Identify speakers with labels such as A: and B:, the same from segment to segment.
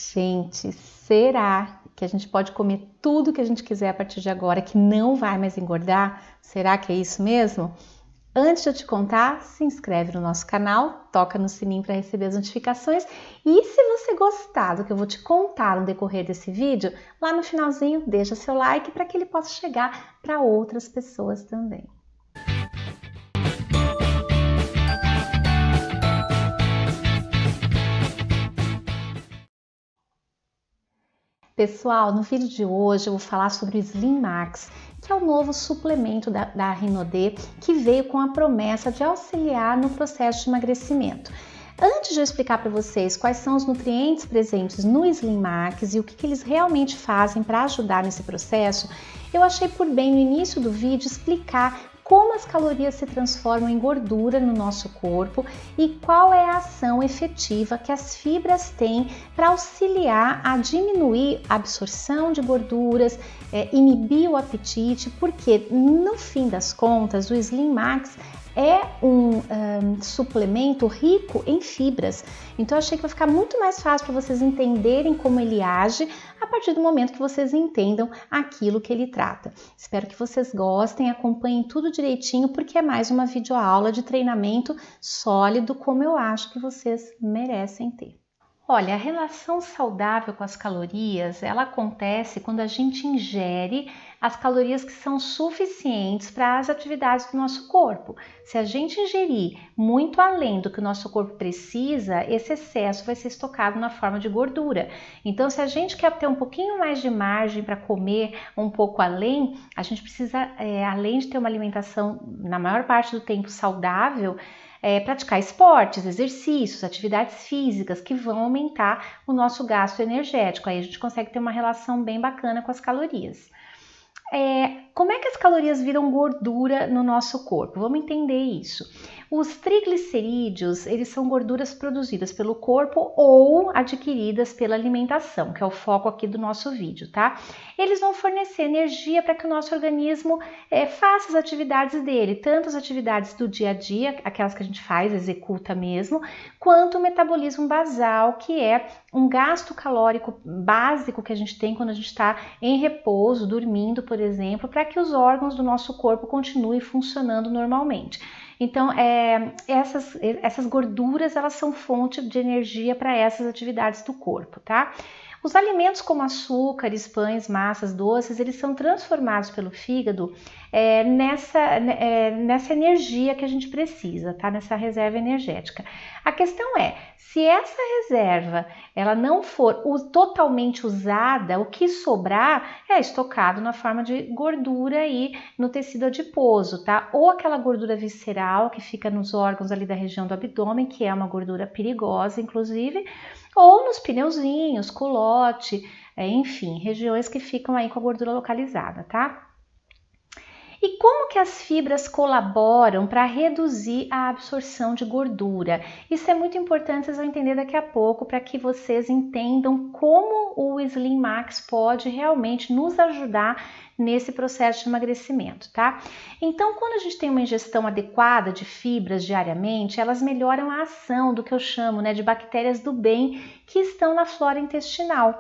A: Gente, será que a gente pode comer tudo que a gente quiser a partir de agora, que não vai mais engordar? Será que é isso mesmo? Antes de eu te contar, se inscreve no nosso canal, toca no sininho para receber as notificações e se você gostar do que eu vou te contar no decorrer desse vídeo, lá no finalzinho deixa seu like para que ele possa chegar para outras pessoas também. Pessoal, no vídeo de hoje eu vou falar sobre o Slim Max, que é o novo suplemento da Rinode que veio com a promessa de auxiliar no processo de emagrecimento. Antes de eu explicar para vocês quais são os nutrientes presentes no Slim Max e o que eles realmente fazem para ajudar nesse processo, eu achei por bem no início do vídeo explicar como as calorias se transformam em gordura no nosso corpo e qual é a ação efetiva que as fibras têm para auxiliar a diminuir a absorção de gorduras, inibir o apetite, porque no fim das contas o Slim Max é um suplemento rico em fibras, então eu achei que vai ficar muito mais fácil para vocês entenderem como ele age a partir do momento que vocês entendam aquilo que ele trata. Espero que vocês gostem, acompanhem tudo direitinho, porque é mais uma videoaula de treinamento sólido, como eu acho que vocês merecem ter. Olha, a relação saudável com as calorias, ela acontece quando a gente ingere as calorias que são suficientes para as atividades do nosso corpo. Se a gente ingerir muito além do que o nosso corpo precisa, esse excesso vai ser estocado na forma de gordura. Então, se a gente quer ter um pouquinho mais de margem para comer um pouco além, a gente precisa, além de ter uma alimentação na maior parte do tempo saudável, praticar esportes, exercícios, atividades físicas que vão aumentar o nosso gasto energético. Aí a gente consegue ter uma relação bem bacana com as calorias. Como é que as calorias viram gordura no nosso corpo? Vamos entender isso. Os triglicerídeos, eles são gorduras produzidas pelo corpo ou adquiridas pela alimentação, que é o foco aqui do nosso vídeo, tá? Eles vão fornecer energia para que o nosso organismo faça as atividades dele, tanto as atividades do dia a dia, aquelas que a gente faz, executa mesmo, quanto o metabolismo basal, que é um gasto calórico básico que a gente tem quando a gente está em repouso, dormindo, por exemplo, para que os órgãos do nosso corpo continuem funcionando normalmente. Então, essas gorduras, elas são fonte de energia para essas atividades do corpo, tá? Os alimentos como açúcares, pães, massas, doces, eles são transformados pelo fígado nessa energia que a gente precisa, tá? Nessa reserva energética. A questão é, se essa reserva ela não for totalmente usada, o que sobrar é estocado na forma de gordura aí no tecido adiposo, tá? Ou aquela gordura visceral que fica nos órgãos ali da região do abdômen, que é uma gordura perigosa, inclusive, ou nos pneuzinhos, culote, enfim, regiões que ficam aí com a gordura localizada, tá? E como que as fibras colaboram para reduzir a absorção de gordura? Isso é muito importante, vocês vão entender daqui a pouco, para que vocês entendam como o Slim Max pode realmente nos ajudar nesse processo de emagrecimento, tá? Então, quando a gente tem uma ingestão adequada de fibras diariamente, elas melhoram a ação do que eu chamo, de bactérias do bem que estão na flora intestinal.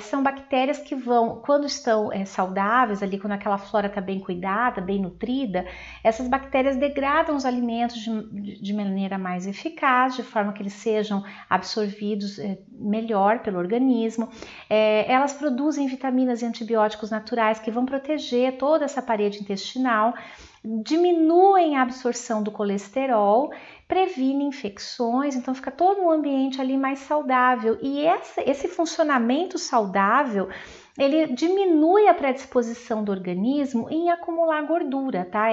A: São bactérias que vão, quando estão saudáveis, ali quando aquela flora está bem cuidada, bem nutrida, essas bactérias degradam os alimentos de maneira mais eficaz, de forma que eles sejam absorvidos melhor pelo organismo. Elas produzem vitaminas e antibióticos naturais que vão proteger toda essa parede intestinal, diminuem a absorção do colesterol, previnem infecções, então fica todo um ambiente ali mais saudável. E esse funcionamento saudável, ele diminui a predisposição do organismo em acumular gordura, tá?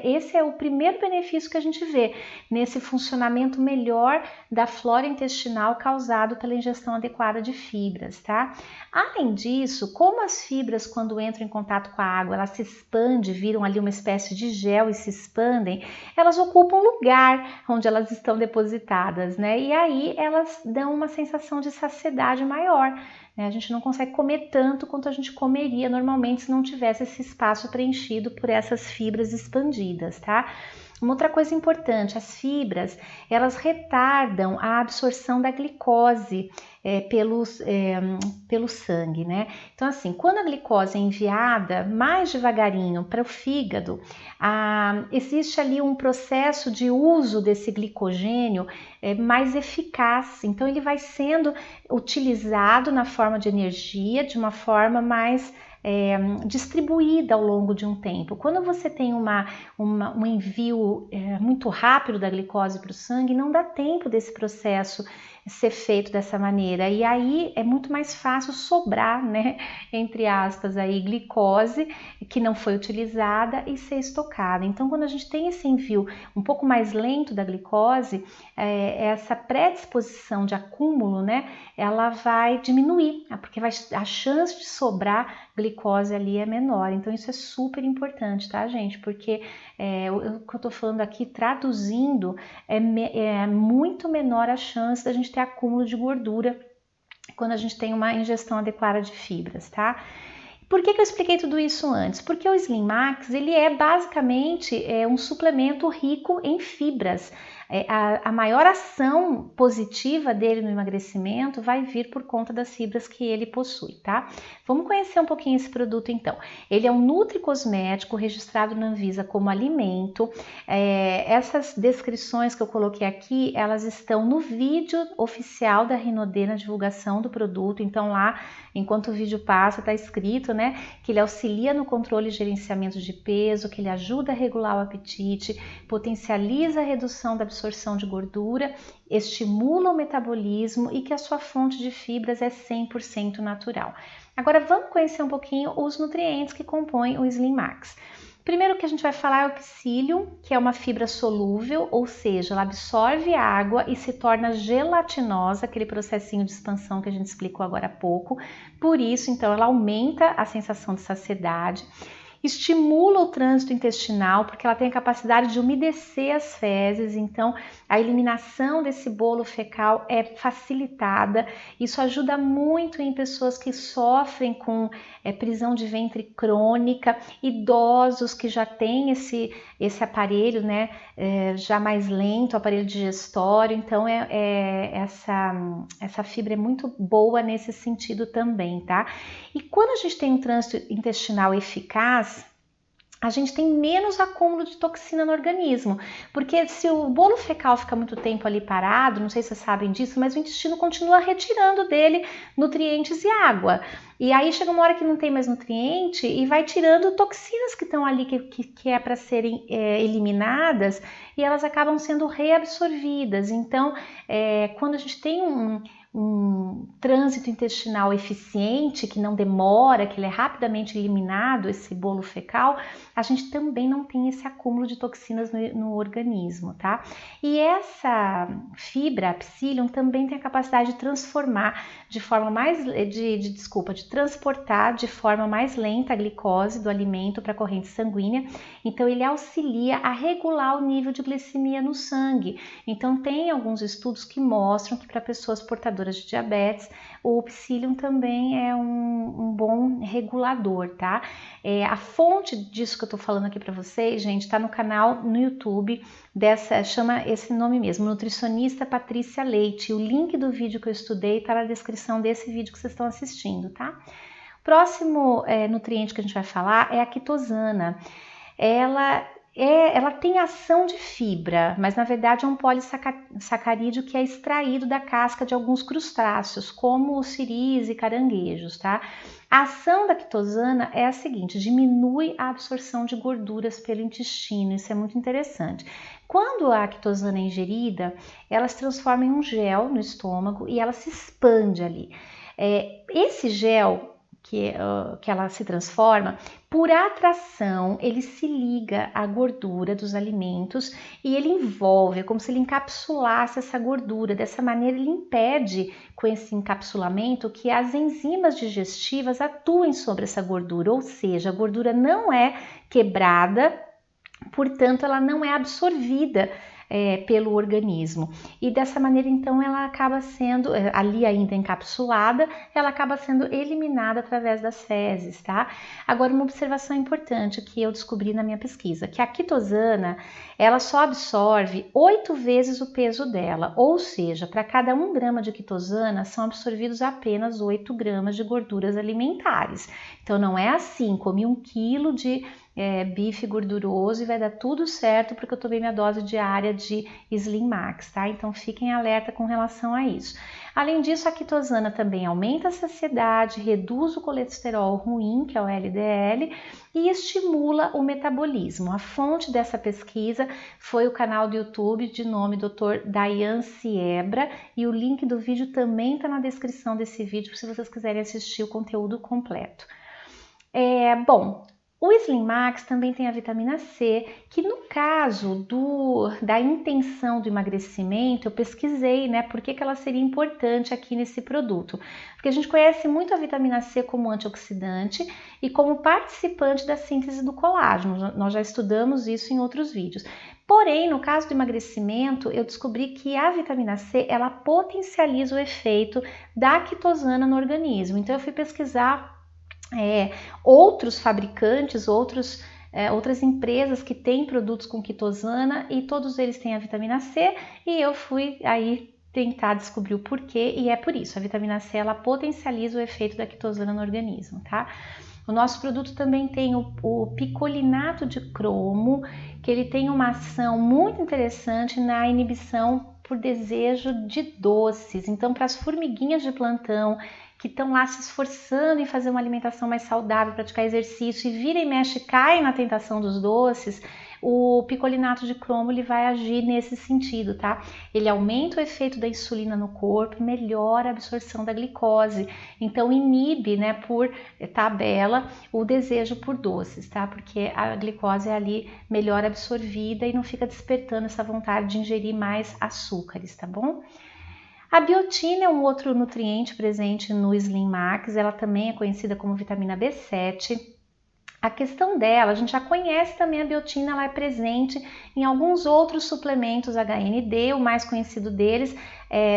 A: Esse é o primeiro benefício que a gente vê nesse funcionamento melhor da flora intestinal causado pela ingestão adequada de fibras, tá? Além disso, como as fibras, quando entram em contato com a água, elas se expandem, viram ali uma espécie de gel e se expandem, elas ocupam lugar onde elas estão depositadas, né? E aí elas dão uma sensação de saciedade maior. A gente não consegue comer tanto quanto a gente comeria normalmente se não tivesse esse espaço preenchido por essas fibras expandidas, tá? Uma outra coisa importante, as fibras, elas retardam a absorção da glicose pelo sangue, né? Então, assim, quando a glicose é enviada mais devagarinho para o fígado, existe ali um processo de uso desse glicogênio mais eficaz. Então, ele vai sendo utilizado na forma de energia, de uma forma mais distribuída ao longo de um tempo. Quando você tem um envio muito rápido da glicose para o sangue, não dá tempo desse processo ser feito dessa maneira, e aí é muito mais fácil sobrar, né, entre aspas, aí, glicose que não foi utilizada e ser estocada. Então, quando a gente tem esse envio um pouco mais lento da glicose, essa predisposição de acúmulo, né, ela vai diminuir, porque a chance de sobrar glicose ali é menor. Então, isso é super importante, tá, gente? Porque o que eu tô falando aqui, traduzindo, é muito menor a chance da gente ter acúmulo de gordura quando a gente tem uma ingestão adequada de fibras, tá? Por que eu expliquei tudo isso antes? Porque o Slim Max, ele é basicamente um suplemento rico em fibras. A maior ação positiva dele no emagrecimento vai vir por conta das fibras que ele possui, tá? Vamos conhecer um pouquinho esse produto então. Ele é um nutricosmético registrado na Anvisa como alimento. Essas descrições que eu coloquei aqui, elas estão no vídeo oficial da Rinodê na divulgação do produto. Então lá, enquanto o vídeo passa, tá escrito, né, que ele auxilia no controle e gerenciamento de peso, que ele ajuda a regular o apetite, potencializa a redução da absorção de gordura, estimula o metabolismo e que a sua fonte de fibras é 100% natural. Agora vamos conhecer um pouquinho os nutrientes que compõem o Slim Max. Primeiro que a gente vai falar é o psyllium, que é uma fibra solúvel, ou seja, ela absorve água e se torna gelatinosa, aquele processinho de expansão que a gente explicou agora há pouco. Por isso, então, ela aumenta a sensação de saciedade. Estimula o trânsito intestinal, porque ela tem a capacidade de umedecer as fezes, então a eliminação desse bolo fecal é facilitada. Isso ajuda muito em pessoas que sofrem com prisão de ventre crônica, idosos que já têm esse aparelho, né, já mais lento, o aparelho digestório. Então essa fibra é muito boa nesse sentido também, tá? E quando a gente tem um trânsito intestinal eficaz, a gente tem menos acúmulo de toxina no organismo, porque se o bolo fecal fica muito tempo ali parado, não sei se vocês sabem disso, mas o intestino continua retirando dele nutrientes e água. E aí chega uma hora que não tem mais nutriente e vai tirando toxinas que estão ali, que é para serem eliminadas, e elas acabam sendo reabsorvidas. Então, quando a gente tem um trânsito intestinal eficiente, que não demora, que ele é rapidamente eliminado, esse bolo fecal, a gente também não tem esse acúmulo de toxinas no organismo, tá? E essa fibra, a psyllium, também tem a capacidade de transformar de forma mais, de transportar de forma mais lenta a glicose do alimento para a corrente sanguínea. Então ele auxilia a regular o nível de glicemia no sangue. Então tem alguns estudos que mostram que para pessoas portadoras de diabetes, o psyllium também é um bom regulador, tá? A fonte disso que eu tô falando aqui para vocês, gente, tá no canal no YouTube chama esse nome mesmo, Nutricionista Patrícia Leite. O link do vídeo que eu estudei tá na descrição desse vídeo que vocês estão assistindo, tá? Próximo nutriente que a gente vai falar é a quitosana. Ela tem ação de fibra, mas na verdade é um polissacarídeo que é extraído da casca de alguns crustáceos, como os siris e caranguejos, tá? A ação da quitosana é a seguinte: diminui a absorção de gorduras pelo intestino, isso é muito interessante. Quando a quitosana é ingerida, ela se transforma em um gel no estômago e ela se expande ali. Esse gel que ela se transforma, por atração, ele se liga à gordura dos alimentos e ele envolve, é como se ele encapsulasse essa gordura. Dessa maneira, ele impede, com esse encapsulamento, que as enzimas digestivas atuem sobre essa gordura, ou seja, a gordura não é quebrada, portanto, ela não é absorvida pelo organismo. E dessa maneira, então, ela acaba sendo, ali ainda encapsulada, ela acaba sendo eliminada através das fezes, tá? Agora, uma observação importante que eu descobri na minha pesquisa, que a quitosana, ela só absorve 8 vezes o peso dela, ou seja, para cada 1 grama de quitosana, são absorvidos apenas 8 gramas de gorduras alimentares. Então, não é assim, comi 1 quilo de bife gorduroso e vai dar tudo certo porque eu tomei minha dose diária de Slim Max, tá? Então fiquem alerta com relação a isso. Além disso, a quitosana também aumenta a saciedade, reduz o colesterol ruim, que é o LDL, e estimula o metabolismo. A fonte dessa pesquisa foi o canal do YouTube de nome Dr. Dayan Siebra, e o link do vídeo também está na descrição desse vídeo se vocês quiserem assistir o conteúdo completo. Bom, o Slim Max também tem a vitamina C, que no caso da intenção do emagrecimento, eu pesquisei, né, por que ela seria importante aqui nesse produto. Porque a gente conhece muito a vitamina C como antioxidante e como participante da síntese do colágeno. Nós já estudamos isso em outros vídeos. Porém, no caso do emagrecimento, eu descobri que a vitamina C, ela potencializa o efeito da quitosana no organismo. Então, eu fui pesquisar outros fabricantes, outras empresas que têm produtos com quitosana e todos eles têm a vitamina C, e eu fui aí tentar descobrir o porquê, e é por isso, a vitamina C ela potencializa o efeito da quitosana no organismo, tá? O nosso produto também tem o picolinato de cromo, que ele tem uma ação muito interessante na inibição por desejo de doces. Então, para as formiguinhas de plantão que estão lá se esforçando em fazer uma alimentação mais saudável, praticar exercício e vira e mexe caem na tentação dos doces, o picolinato de cromo ele vai agir nesse sentido, tá? Ele aumenta o efeito da insulina no corpo, melhora a absorção da glicose, então inibe, né, por tabela, o desejo por doces, tá? Porque a glicose é ali melhor absorvida e não fica despertando essa vontade de ingerir mais açúcares, tá bom? A biotina é um outro nutriente presente no Slim Max, ela também é conhecida como vitamina B7. A questão dela, a gente já conhece também a biotina, ela é presente em alguns outros suplementos HND, o mais conhecido deles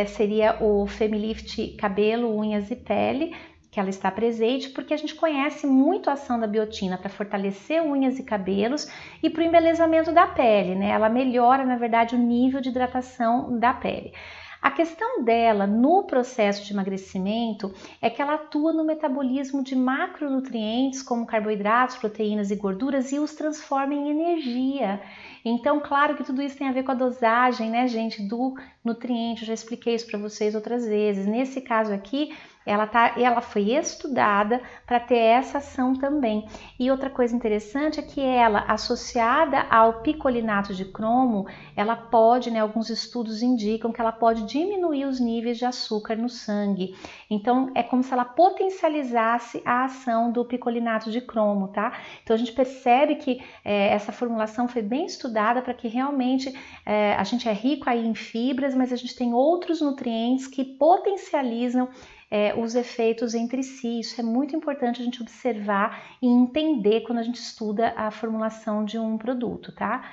A: seria o Femilift Cabelo, Unhas e Pele, que ela está presente, porque a gente conhece muito a ação da biotina para fortalecer unhas e cabelos e para o embelezamento da pele, né? Ela melhora, na verdade, o nível de hidratação da pele. A questão dela no processo de emagrecimento é que ela atua no metabolismo de macronutrientes como carboidratos, proteínas e gorduras e os transforma em energia. Então, claro que tudo isso tem a ver com a dosagem, né, gente, do nutriente. Eu já expliquei isso para vocês outras vezes. Nesse caso aqui, ela foi estudada para ter essa ação também. E outra coisa interessante é que ela, associada ao picolinato de cromo, ela pode, né, alguns estudos indicam que ela pode diminuir os níveis de açúcar no sangue. Então, é como se ela potencializasse a ação do picolinato de cromo, tá? Então, a gente percebe que essa formulação foi bem estudada para que realmente a gente é rico aí em fibras, mas a gente tem outros nutrientes que potencializam os efeitos entre si. Isso é muito importante a gente observar e entender quando a gente estuda a formulação de um produto, tá?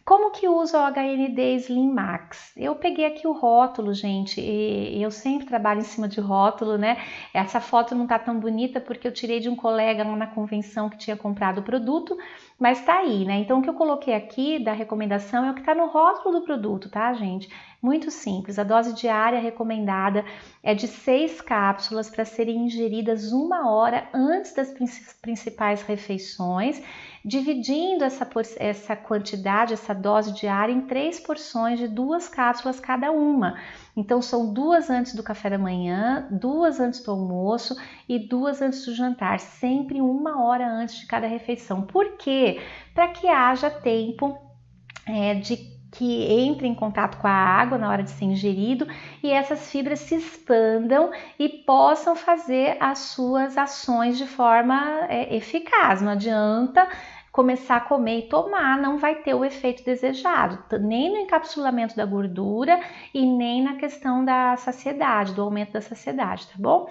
A: Como que usa o HND Slim Max? Eu peguei aqui o rótulo, gente, e eu sempre trabalho em cima de rótulo, né? Essa foto não tá tão bonita porque eu tirei de um colega lá na convenção que tinha comprado o produto, mas tá aí, né? Então o que eu coloquei aqui da recomendação é o que tá no rótulo do produto, tá, gente? Muito simples, a dose diária recomendada é de 6 cápsulas para serem ingeridas 1 hora antes das principais refeições, dividindo essa quantidade, essa dose diária em 3 porções de 2 cápsulas cada uma. Então são 2 antes do café da manhã, 2 antes do almoço e 2 antes do jantar, sempre 1 hora antes de cada refeição. Por quê? Para que haja tempo de que entre em contato com a água na hora de ser ingerido e essas fibras se expandam e possam fazer as suas ações de forma eficaz. Não adianta começar a comer e tomar, não vai ter o efeito desejado, nem no encapsulamento da gordura e nem na questão da saciedade, do aumento da saciedade, tá bom?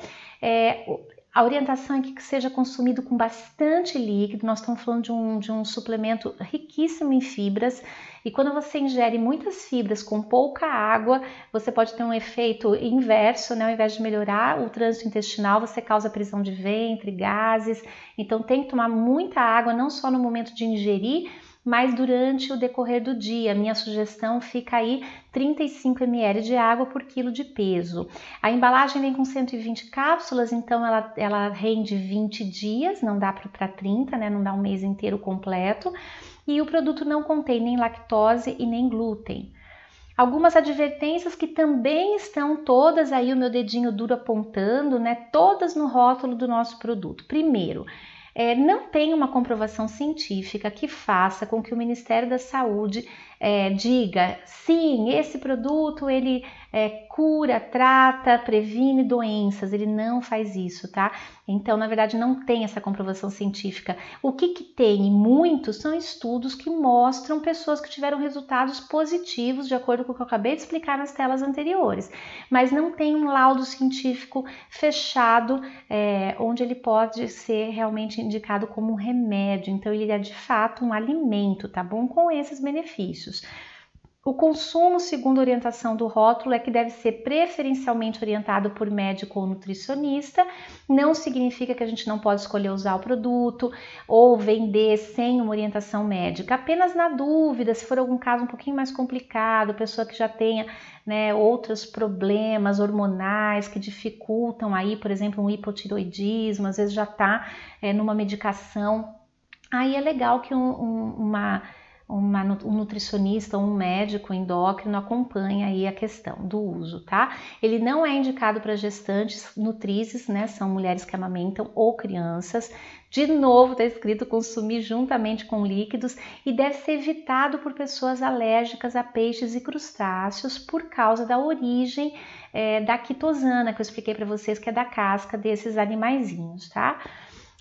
A: A orientação é que seja consumido com bastante líquido. Nós estamos falando de um suplemento riquíssimo em fibras, e quando você ingere muitas fibras com pouca água, você pode ter um efeito inverso, né? Ao invés de melhorar o trânsito intestinal, você causa prisão de ventre, gases. Então tem que tomar muita água, não só no momento de ingerir, mas durante o decorrer do dia. Minha sugestão fica aí 35 ml de água por quilo de peso. A embalagem vem com 120 cápsulas, então ela rende 20 dias, não dá para 30, né? Não dá um mês inteiro completo. E o produto não contém nem lactose e nem glúten. Algumas advertências que também estão todas aí, o meu dedinho duro apontando, né? Todas no rótulo do nosso produto. Primeiro, não tem uma comprovação científica que faça com que o Ministério da Saúde diga, sim, esse produto ele cura, trata, previne doenças. Ele não faz isso, tá? Então, na verdade, não tem essa comprovação científica. O que tem? Muitos são estudos que mostram pessoas que tiveram resultados positivos, de acordo com o que eu acabei de explicar nas telas anteriores, mas não tem um laudo científico fechado onde ele pode ser realmente indicado como um remédio. Então, ele é de fato um alimento, tá bom? Com esses benefícios. O consumo, segundo a orientação do rótulo, é que deve ser preferencialmente orientado por médico ou nutricionista. Não significa que a gente não pode escolher usar o produto ou vender sem uma orientação médica. Apenas na dúvida, se for algum caso um pouquinho mais complicado, pessoa que já tenha, né, outros problemas hormonais que dificultam aí, por exemplo, um hipotiroidismo, às vezes já está numa medicação. Aí é legal que um nutricionista ou um médico endócrino acompanha aí a questão do uso, tá? Ele não é indicado para gestantes, nutrizes, né? São mulheres que amamentam ou crianças. De novo, está escrito consumir juntamente com líquidos, e deve ser evitado por pessoas alérgicas a peixes e crustáceos por causa da origem da quitosana, que eu expliquei para vocês, que é da casca desses animaizinhos, tá?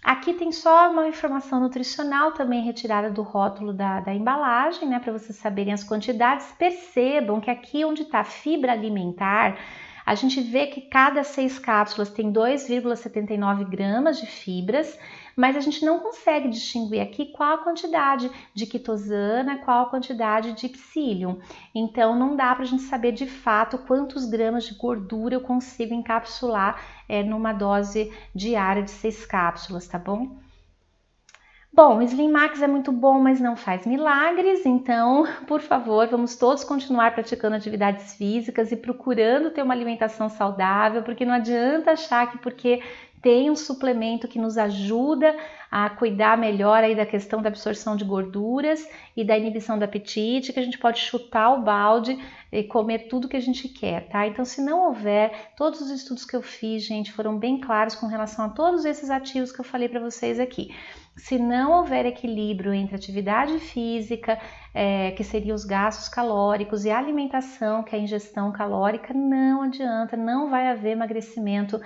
A: Aqui tem só uma informação nutricional também retirada do rótulo da embalagem, né, para vocês saberem as quantidades. Percebam que aqui onde está fibra alimentar, a gente vê que cada 6 cápsulas tem 2,79 gramas de fibras, mas a gente não consegue distinguir aqui qual a quantidade de quitosana, qual a quantidade de psyllium. Então não dá para a gente saber de fato quantos gramas de gordura eu consigo encapsular numa dose diária de 6 cápsulas, tá bom? Bom, o Slim Max é muito bom, mas não faz milagres, então, por favor, vamos todos continuar praticando atividades físicas e procurando ter uma alimentação saudável, porque não adianta achar que porque tem um suplemento que nos ajuda a cuidar melhor aí da questão da absorção de gorduras e da inibição do apetite, que a gente pode chutar o balde e comer tudo que a gente quer, tá? Então, se não houver, todos os estudos que eu fiz, gente, foram bem claros com relação a todos esses ativos que eu falei para vocês aqui. Se não houver equilíbrio entre atividade física, que seriam os gastos calóricos, e a alimentação, que é a ingestão calórica, não adianta, não vai haver emagrecimento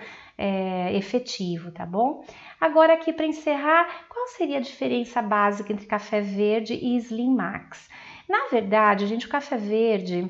A: efetivo, tá bom? Agora aqui para encerrar, qual seria a diferença básica entre café verde e Slim Max? Na verdade, gente, o café verde,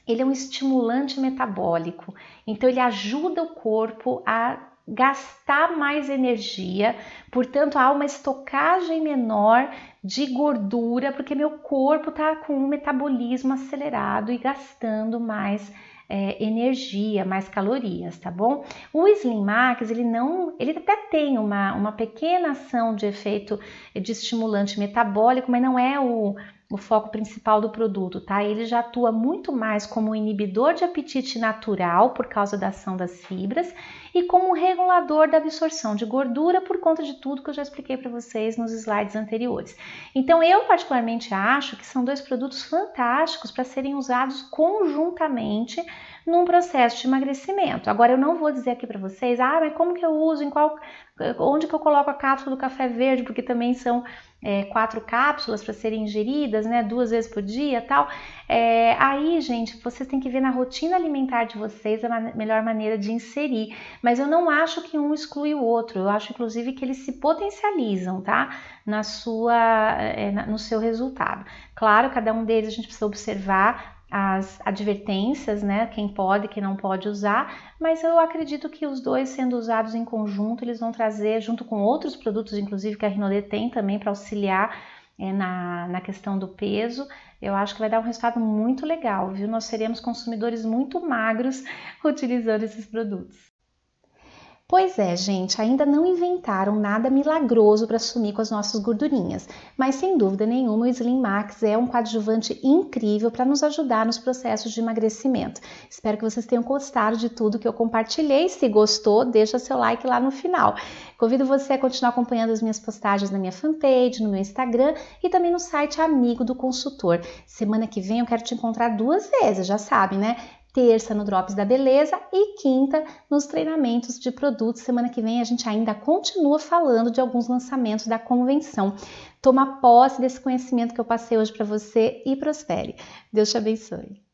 A: ele é um estimulante metabólico, então ele ajuda o corpo a gastar mais energia, portanto há uma estocagem menor de gordura, porque meu corpo está com um metabolismo acelerado e gastando mais energia, mais calorias, tá bom? O Slim Max, ele até tem uma pequena ação de efeito de estimulante metabólico, mas não é o foco principal do produto, tá? Ele já atua muito mais como um inibidor de apetite natural por causa da ação das fibras e como um regulador da absorção de gordura por conta de tudo que eu já expliquei para vocês nos slides anteriores. Então, eu particularmente acho que são dois produtos fantásticos para serem usados conjuntamente num processo de emagrecimento. Agora, eu não vou dizer aqui para vocês, mas como que eu uso, onde que eu coloco a cápsula do café verde, porque também são 4 cápsulas para serem ingeridas, né, 2 vezes por dia, tal. Aí, gente, vocês têm que ver na rotina alimentar de vocês a melhor maneira de inserir. Mas eu não acho que um exclui o outro. Eu acho, inclusive, que eles se potencializam, tá? No seu resultado. Claro, cada um deles a gente precisa observar as advertências, né? Quem pode, quem não pode usar, mas eu acredito que os dois sendo usados em conjunto, eles vão trazer, junto com outros produtos, inclusive que a Rinodê tem também para auxiliar na questão do peso, eu acho que vai dar um resultado muito legal, viu? Nós seremos consumidores muito magros utilizando esses produtos. Pois é, gente, ainda não inventaram nada milagroso para sumir com as nossas gordurinhas, mas sem dúvida nenhuma o Slim Max é um coadjuvante incrível para nos ajudar nos processos de emagrecimento. Espero que vocês tenham gostado de tudo que eu compartilhei. Se gostou, deixa seu like lá no final. Convido você a continuar acompanhando as minhas postagens na minha fanpage, no meu Instagram e também no site Amigo do Consultor. Semana que vem eu quero te encontrar 2 vezes, já sabe, né? Terça no Drops da Beleza e quinta nos treinamentos de produtos. Semana que vem a gente ainda continua falando de alguns lançamentos da convenção. Toma posse desse conhecimento que eu passei hoje para você e prospere. Deus te abençoe.